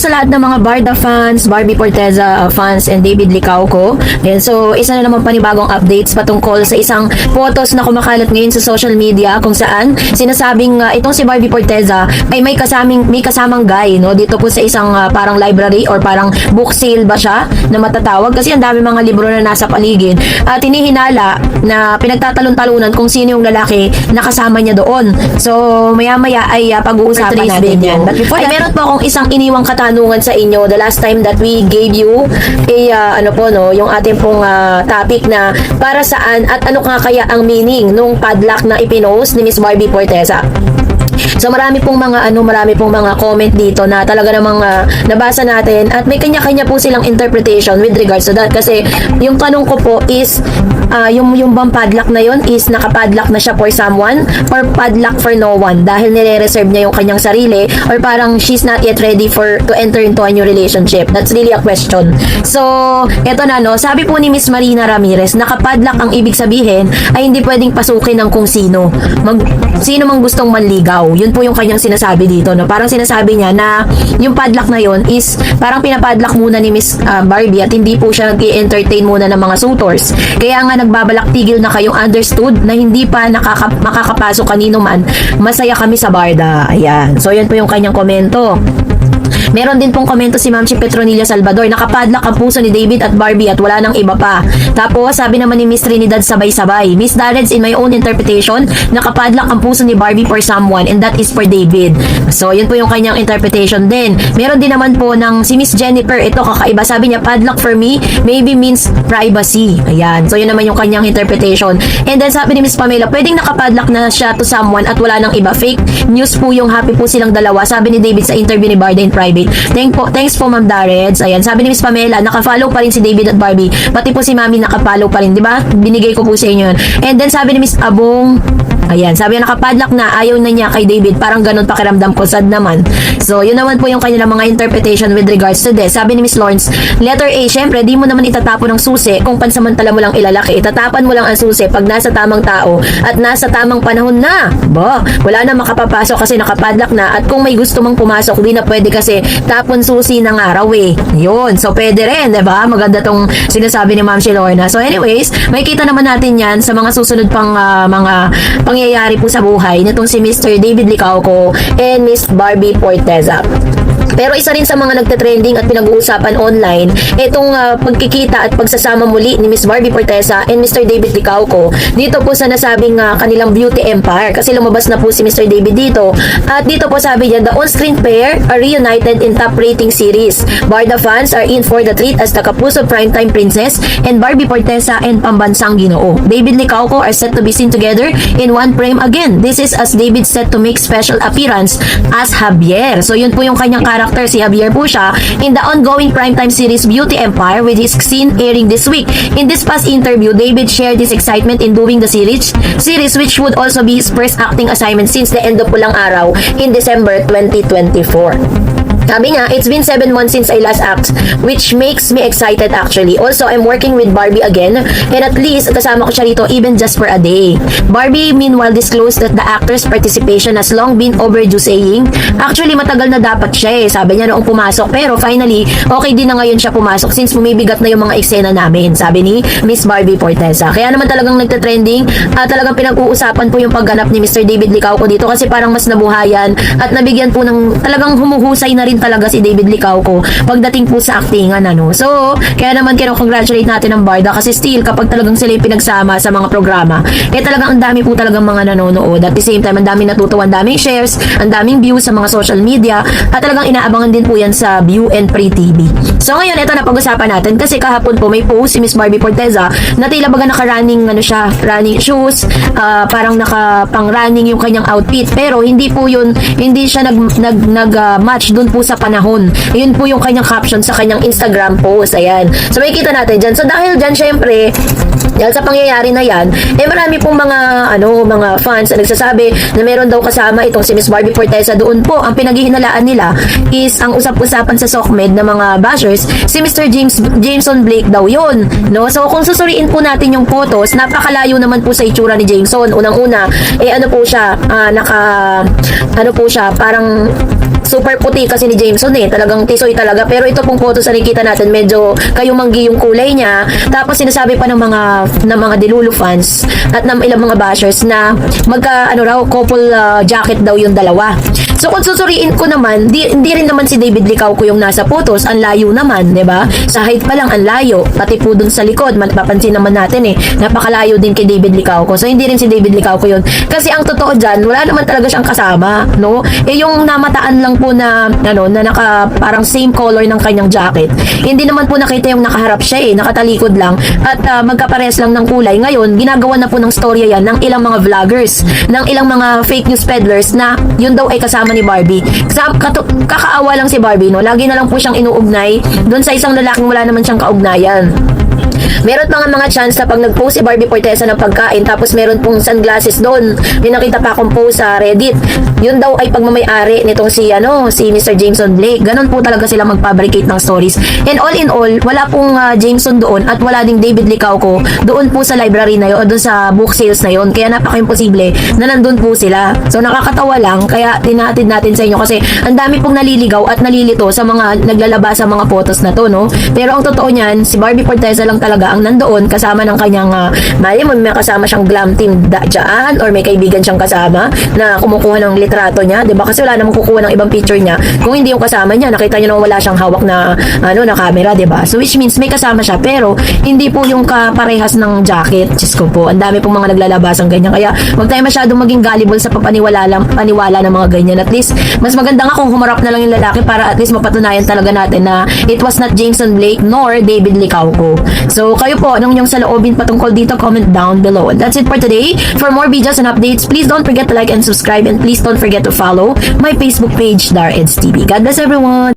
sa lahat ng mga Barda fans, Barbie Forteza fans, and David Licauco. Ayan, so isa na naman panibagong updates patungkol sa isang photos na kumakalat ngayon sa social media kung saan sinasabing itong si Barbie Forteza ay may kasamang guy, no? Dito po sa isang parang library or parang book sale ba siya na matatawag kasi ang dami mga libro na nasa paligid at hinihinala na pinagtatalon-talunan kung sino yung lalaki na kasama niya doon. So maya-maya ay pag-uusapan natin yan. But before that, meron po akong isang iniwang katanungan sa inyo the last time that we gave you yung ating pong topic na para saan at ano kaya ang meaning nung padlock na ipinost ni Miss Barbie Forteza. So marami pong mga comment dito na talaga namang nabasa natin at may kanya-kanya po silang interpretation with regards to that kasi yung tanong ko po is yung bang padlock na yon is nakapadlock na siya for someone or padlock for no one dahil nire-reserve niya yung kanyang sarili or parang she's not yet ready to enter into a new relationship. That's really a question. So eto na, no, sabi po ni Miss Marina Ramirez, nakapadlock ang ibig sabihin ay hindi pwedeng pasukin ng kung sino. Sino mang gustong manligaw. Yun po yung kanyang sinasabi dito, no? Parang sinasabi niya na yung padlock na yon is parang pinapadlock muna ni Miss Barbie at hindi po siya nag-i-entertain muna ng mga suitors. Kaya nga nagbabalak tigil na kayong understood na hindi pa makakapasok kanino man. Masaya kami sa Barda. Ayan. So yan po yung kanyang komento. Meron din pong komento si Ma'am Petronilla Salvador, nakapadlock ang puso ni David at Barbie at wala nang iba pa. Tapos sabi naman ni Miss Trinidad sabay-sabay, Miss Darreds, in my own interpretation, nakapadlock ang puso ni Barbie for someone and that is for David. So yun po yung kanyang interpretation din. Meron din naman po ng si Miss Jennifer, ito kakaiba, sabi niya padlock for me maybe means privacy. Ayan. So yun naman yung kanyang interpretation. And then sabi ni Miss Pamela, pwedeng nakapadlock na siya to someone at wala nang iba. Fake news po yung happy po silang dalawa, sabi ni David sa interview ni Barda in private. Thanks po Ma'am Darreds. Ayan, sabi ni Miss Pamela, naka-follow pa rin si David at Barbie. Pati po si Mami naka-follow pa rin, di ba? Binigay ko po sa inyo yun. And then sabi ni Miss Abong, ayan, sabi niya nakapadlock na, ayaw na niya kay David. Parang ganun pakiramdam ko, sad naman. So, yun naman po yung kanilang mga interpretation with regards to this. Sabi ni Miss Lawrence, letter A, syempre, di mo naman itatapon ng susi kung pansamantala mo lang ilalaki. Itatapan mo lang ang susi pag nasa tamang tao at nasa tamang panahon na. Wala na makapapasok kasi nakapadlock na at kung may gusto mang pumasok, di na pwede kasi tapon susi ng araw eh. Yun. So, pwede rin, diba? Maganda tong sinasabi ni Ma'am Shilorna. So, anyways, makikita naman natin yan sa mga susunod pang mga pangyayari po sa buhay nitong si Mr. David Licauco and Miss Barbie Forteza. Pero isa rin sa mga nagte-trending at pinag-uusapan online, itong pagkikita at pagsasama muli ni Miss Barbie Forteza and Mr. David Licauco dito po sa nasabing kanilang beauty empire kasi lumabas na po si Mr. David dito at dito po sabi niya, the on-screen pair are reunited in top rating series. Barda fans are in for the treat as the Kapuso primetime princess and Barbie Forteza and Pambansang Ginoo. David Licauco are set to be seen together in one frame again. This is as David set to make special appearance as Javier. So yun po yung kanyang character, si Javier po siya in the ongoing primetime series Beauty Empire with his scene airing this week. In this past interview, David shared his excitement in doing the series which would also be his first acting assignment since the end of Pulang Araw in December 2024. Sabi niya, it's been 7 months since I last act, which makes me excited actually. Also, I'm working with Barbie again, and at least kasama ko siya rito even just for a day. Barbie meanwhile disclosed that the actor's participation has long been overdue, saying, actually matagal na dapat siya eh, sabi niya noong pumasok, pero finally, okay din na ngayon siya pumasok since bumibigat na yung mga eksena namin, sabi ni Miss Barbie Forteza. Kaya naman talagang nagte-trending at talagang pinag-uusapan po yung pagganap ni Mr. David Licauco dito kasi parang mas nabuhayan at nabigyan po ng talagang humuhusay na rin talaga si David Licauco pagdating po sa actingan, ano. So, kaya naman congratulate natin ang Barda kasi still kapag talagang sila yung pinagsama sa mga programa, kaya talagang ang dami po talagang mga nanonood. At the same time, ang daming natutuwa, ang daming shares, ang daming views sa mga social media at talagang inaabangan din po yan sa View and Free TV. So, ngayon, ito na pag-usapan natin kasi kahapon po may post si Miss Barbie Forteza na tila baga naka-running running shoes, parang naka-pang-running yung kanyang outfit pero hindi po yun, hindi siya nag-match dun po sa panahon. Yun po yung kanyang caption sa kanyang Instagram post. Ayan. So, makikita natin dyan. So, dahil dyan, syempre, dahil sa pangyayari na yan, marami pong mga fans na nagsasabi na meron daw kasama itong si Miss Barbie Forteza. Doon po, ang pinaghihinalaan nila is ang usap-usapan sa SOCMED ng mga bashers, si Mr. Jameson Blake daw yun. No? So, kung susuriin po natin yung photos, napakalayo naman po sa itsura ni Jameson. Unang-una, ano po siya, parang super puti kasi ni Jameson talagang tisoy talaga. Pero ito pong photos na nakikita natin, medyo kayumanggi yung kulay niya. Tapos sinasabi pa ng mga Delulu fans at ng ilang mga bashers na couple jacket daw yung dalawa. So kung susuriin ko naman, hindi rin naman si David Licauco yung nasa photos, ang layo naman, 'di ba? Sa height pa lang ang layo, pati po dun sa likod, mapapansin naman natin napakalayo din kay David Licauco. So hindi rin si David Licauco yun. Kasi ang totoo diyan, wala naman talaga siyang kasama, no? Yung namataan lang po na naka parang same color ng kanyang jacket. Hindi naman po nakita yung nakaharap siya nakatalikod lang at magkaparehas lang ng kulay. Ngayon, ginagawa na po ng storya yan ng ilang mga vloggers, ng ilang mga fake news peddlers na yun daw ay kasama ni Barbie. Kakaawa lang si Barbie, no? Lagi na lang po siyang inuugnay doon sa isang lalaking wala naman siyang kaugnayan. Meron pa nga mga chance na pag nag-post si Barbie Forteza ng pagkain tapos meron pong sunglasses doon. May nakita pa akong post sa Reddit. Yun daw ay pagmamay-ari nitong si Mr. Jameson Blake. Ganon po talaga sila mag-fabricate ng stories. And all in all, wala pong Jameson doon at wala ding David Licauco doon po sa library na yun o doon sa book sales na yun. Kaya napaka-imposible na nandun po sila. So nakakatawa lang, kaya tinatid natin sa inyo kasi ang dami pong naliligaw at nalilito sa mga naglalabas sa mga photos na to, no? Pero ang totoo niyan, si Barbie Forteza lang talaga ang nandoon kasama ng kanyang may kasama siyang glam team dyan or may kaibigan siyang kasama na kumukuha ng litrato niya, 'di ba? Kasi wala namang kukuha ng ibang picture niya kung hindi yung kasama niya. Nakita niyo na wala siyang hawak na na camera, 'di ba? So which means may kasama siya pero hindi po yung kaparehas ng jacket. Diyos ko po, ang dami pong mga naglalabas ang ganyan. Kaya wag tayo masyadong maging gullible sa paniwala ng mga ganyan. At least mas maganda nga kung humarap na lang yung lalaki para at least mapatunayan talaga natin na it was not Jameson Blake nor David Licauco. So kayo po, anong yung saloobin patungkol dito, comment down below. And that's it for today. For more videos and updates, please don't forget to like and subscribe, and please don't forget to follow my Facebook page, Dareds TV. God bless everyone!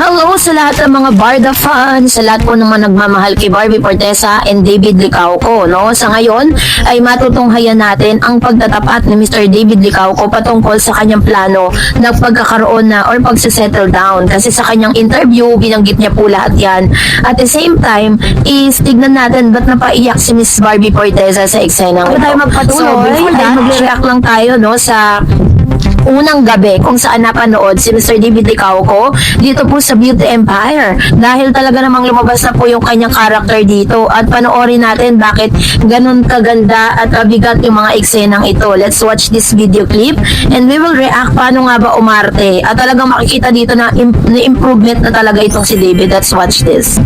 Hello sa lahat ng mga Barda fans, sa lahat po naman nagmamahal kay Barbie Forteza and David Licauco, no? Sa ngayon ay matutunghayan natin ang pagtatapat ni Mr. David Licauco patungkol sa kanyang plano ng pagkakaroon na or pagsisettle down. Kasi sa kanyang interview, binanggit niya po lahat yan. At the same time, is tignan natin ba't napaiyak si Miss Barbie Forteza sa eksena. Bago tayo magpatuloy, so before that, mag-react lang tayo, no, sa unang gabi kung saan napanood si Mr. David Licauco dito po sa Beauty Empire, dahil talaga namang lumabas na po yung kanyang character dito at panoorin natin bakit ganun kaganda at bigat yung mga eksenang ito. Let's watch this video clip and we will react paano nga ba umarte at talagang makikita dito na improvement na talaga itong si David. Let's watch this.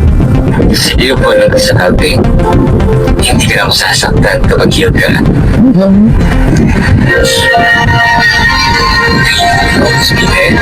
Yung po nagsasabi, hindi ka na masasaktan kapag yun ka. Speaking.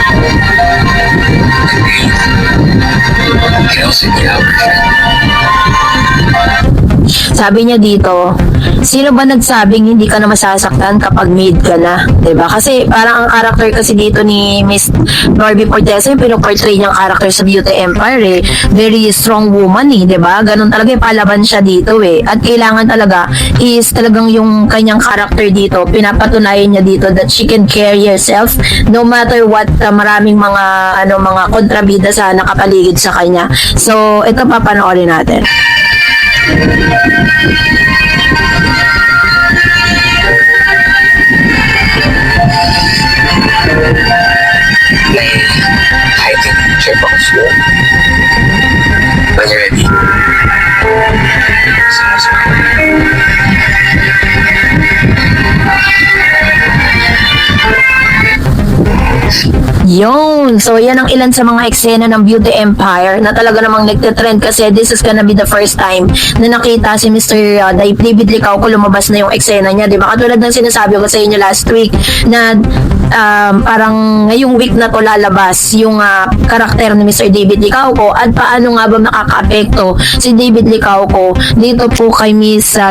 Sabi niya dito, sino ba nagsabing hindi ka na masasaktan kapag made ka na? 'Di ba? Kasi parang ang character kasi dito ni Miss Barbie Forteza, yung pinoportray niyang character sa Beauty Empire, very strong woman, 'di ba? Ganun talaga yung palaban siya dito At kailangan talaga is talagang yung kanyang character dito, pinapatunayan niya dito that she can carry herself no matter what. Maraming mga mga kontrabida sa nakapaligid sa kanya. So, ito papanoorin natin. May hiding picture box yun. When you're ready. Yun. So, yan ang ilan sa mga eksena ng Beauty Empire na talaga namang nagtitrend kasi this is gonna be the first time na nakita si Mr. David Licauco lumabas na yung eksena niya. Diba? Katulad ng sinasabi ko sa inyo last week na parang ngayong week na to lalabas yung karakter ni Mr. David Licauco at paano nga ba makaka-apekto si David Licauco dito po kay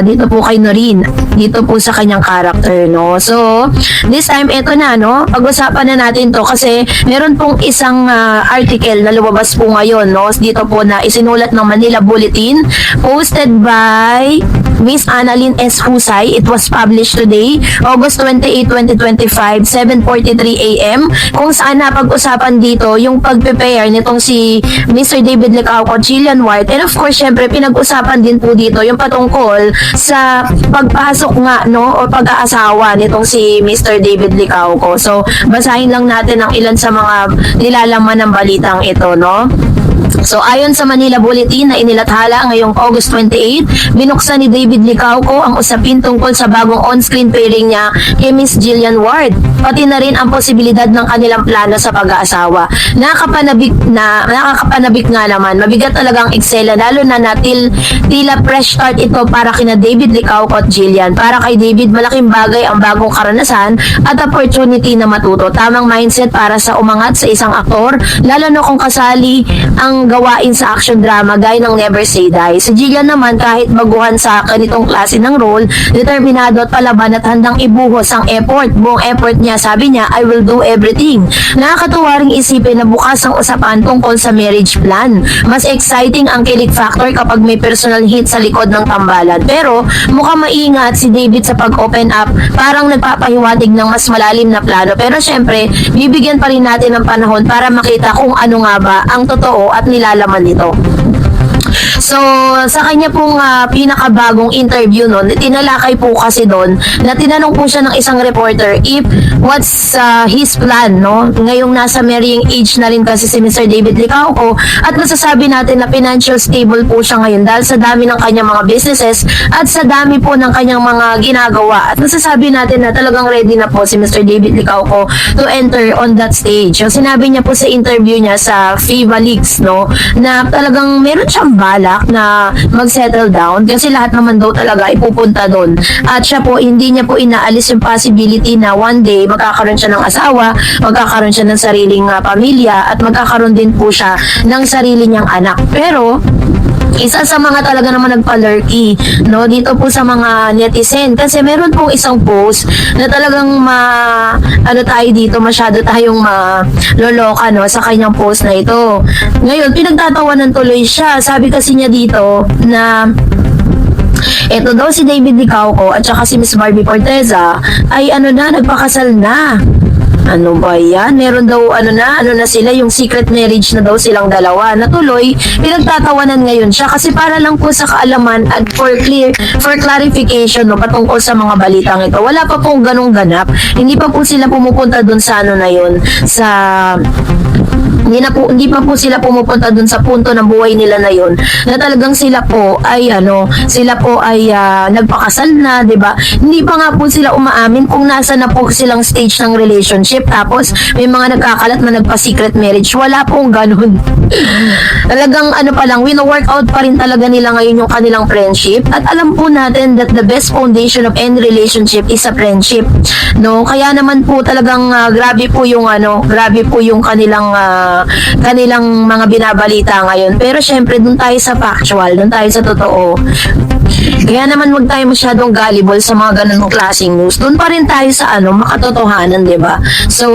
dito po kay Noreen, dito po sa kanyang karakter, no? So, this time, eto na, no? Pag-usapan na natin to kasi meron pong isang article na lumabas po ngayon, no? Dito po na isinulat ng Manila Bulletin, posted by Miss Annalyn S. Husay. It was published today, August 28, 2025, 7:43 a.m. Kung saan napag-usapan dito yung pag-prepare nitong si Mr. David Licauco, Jillian White, and of course, syempre, pinag-usapan din po dito yung patungkol sa pagpasok nga, no, o pag-aasawa nitong si Mr. David Licauco. So, basahin lang natin ang ilan sa mga nilalaman ng balitang ito, no? So, ayon sa Manila Bulletin na inilathala ngayong August 28, binuksan ni David Licauco ang usapin tungkol sa bagong on-screen pairing niya kay Miss Jillian Ward, pati na rin ang posibilidad ng kanilang plano sa pag-aasawa. Nakakapanabik nga naman, mabigat talagang eksena, lalo na tila fresh start ito para kina David Licauco at Jillian. Para kay David, malaking bagay ang bagong karanasan at opportunity na matuto. Tamang mindset para sa umangat sa isang aktor, lalo na kung kasali ang gawain sa action drama gaya ng Never Say Die. Si Jillian naman, kahit baguhan sa ganitong klase ng role, determinado at palaban at handang ibuhos ang effort. Buong effort niya, sabi niya, I will do everything. Nakakatuwa ring isipin na bukas ang usapan tungkol sa marriage plan. Mas exciting ang kilig factor kapag may personal hit sa likod ng tambalan. Pero mukhang maingat si David sa pag-open up, parang nagpapahiwatig ng mas malalim na plano. Pero syempre, bibigyan pa rin natin ng panahon para makita kung ano nga ba ang totoo at nilalaman nito. So, sa kanya pong pinakabagong interview noon, tinalakay po kasi doon na tinanong po siya ng isang reporter if what's his plan, no? Ngayong nasa marrying age na rin kasi si Mr. David Licauco, at masasabi natin na financial stable po siya ngayon dahil sa dami ng kanyang mga businesses at sa dami po ng kanyang mga ginagawa. At masasabi natin na talagang ready na po si Mr. David Licauco to enter on that stage. So, sinabi niya po sa interview niya sa Viva Leaks, no, na talagang meron siyang balak na mag-settle down kasi lahat naman daw talaga ipupunta doon. At siya po, hindi niya po inaalis yung possibility na one day magkakaroon siya ng asawa, magkakaroon siya ng sariling pamilya, at magkakaroon din po siya ng sarili niyang anak. Pero isa sa mga talaga naman nagpa-lurky, no, dito po sa mga netizen, kasi meron pong isang post na talagang masyado tayong maloloka, no, sa kanyang post na ito. Ngayon, pinagtatawanan tuloy siya. Sabi kasi niya dito na eto daw si David Licauco at saka si Miss Barbie Forteza ay nagpakasal na. Ano ba yan? Meron daw, na sila, yung secret marriage na daw silang dalawa. Natuloy, pinagtatawanan ngayon siya kasi para lang po sa kaalaman at for clarification, no, patungkol sa mga balitang ito. Wala pa pong ganong ganap. Hindi pa po sila pumupunta dun sa na yun, hindi pa po sila pumupunta dun sa punto ng buhay nila na yun, na talagang sila po ay nagpakasal na, 'di ba? Hindi pa nga po sila umaamin kung nasa na po silang stage ng relationship, tapos may mga nagkakalat na nagpa-secret marriage. Wala pong ganun. Talagang pa lang, wino-work out pa rin talaga nila ngayon yung kanilang friendship, at alam po natin that the best foundation of any relationship is a friendship, no? Kaya naman po talagang grabe po yung kanilang mga binabalita ngayon. Pero syempre, dun tayo sa factual, dun tayo sa totoo. Kaya naman wag tayo masyadong gullible sa mga ganun klaseng news. Dun pa rin tayo sa makatotohanan, 'di ba? So,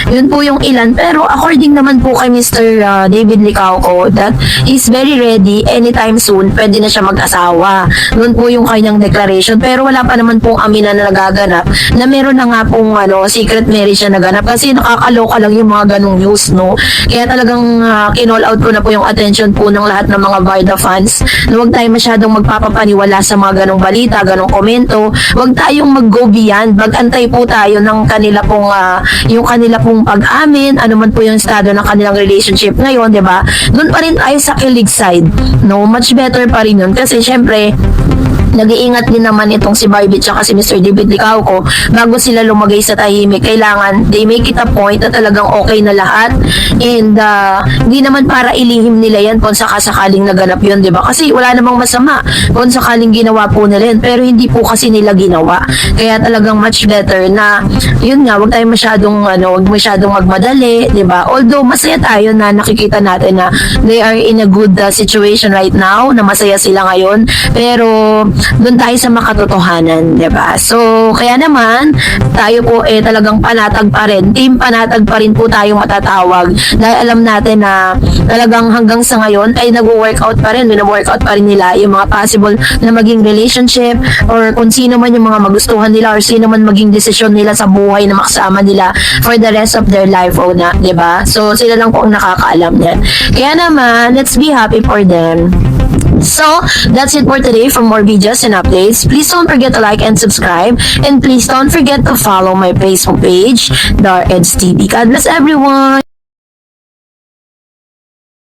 yun po yung ilan. Pero according naman po kay Mr. David Licauco, that is very ready anytime soon. Pwede na siya mag-asawa. Doon po yung kanyang declaration. Pero wala pa naman pong aminan na nagaganap na meron na nga pong secret marriage na naganap, kasi nakakaloka lang yung mga ganung news, no? Kaya talagang kinall out ko na po yung attention po ng lahat ng mga Barda fans na huwag tayo masyadong magpapapaniwala sa mga ganong balita, ganong komento. Huwag tayong mag-go beyond. Mag-antay po tayo ng kanila pong pag-amin, ano man po yung estado ng kanilang relationship ngayon, 'di ba? Doon pa rin tayo sa kilig side. No, much better pa rin yun kasi syempre nag-iingat din naman itong si Barbie at si Mr. David Licauco bago sila lumagay sa tahimik. Kailangan they make it a point na talagang okay na lahat, and hindi naman para ilihim nila yan kung sakasakaling naganap yun, diba? Kasi wala namang masama kung sakaling ginawa po nila yan, pero hindi po kasi nila ginawa. Kaya talagang much better na yun nga, wag tayo masyadong magmadali, diba? Although masaya tayo na nakikita natin na they are in a good situation right now, na masaya sila ngayon, pero doon tayo sa makatotohanan, di ba? So, kaya naman, tayo po talagang panatag pa rin. Team panatag pa rin po tayong matatawag. Dahil alam natin na talagang hanggang sa ngayon ay nag-workout pa rin, workout pa rin nila yung mga possible na maging relationship or kung sino man yung mga magustuhan nila or sino man maging desisyon nila sa buhay na makasama nila for the rest of their life o na, di ba? So, sila lang po ang nakakaalam yan. Kaya naman, let's be happy for them. So, that's it for today. For more videos and updates, please don't forget to like and subscribe. And please don't forget to follow my Facebook page, Dar Eds TV. God bless everyone!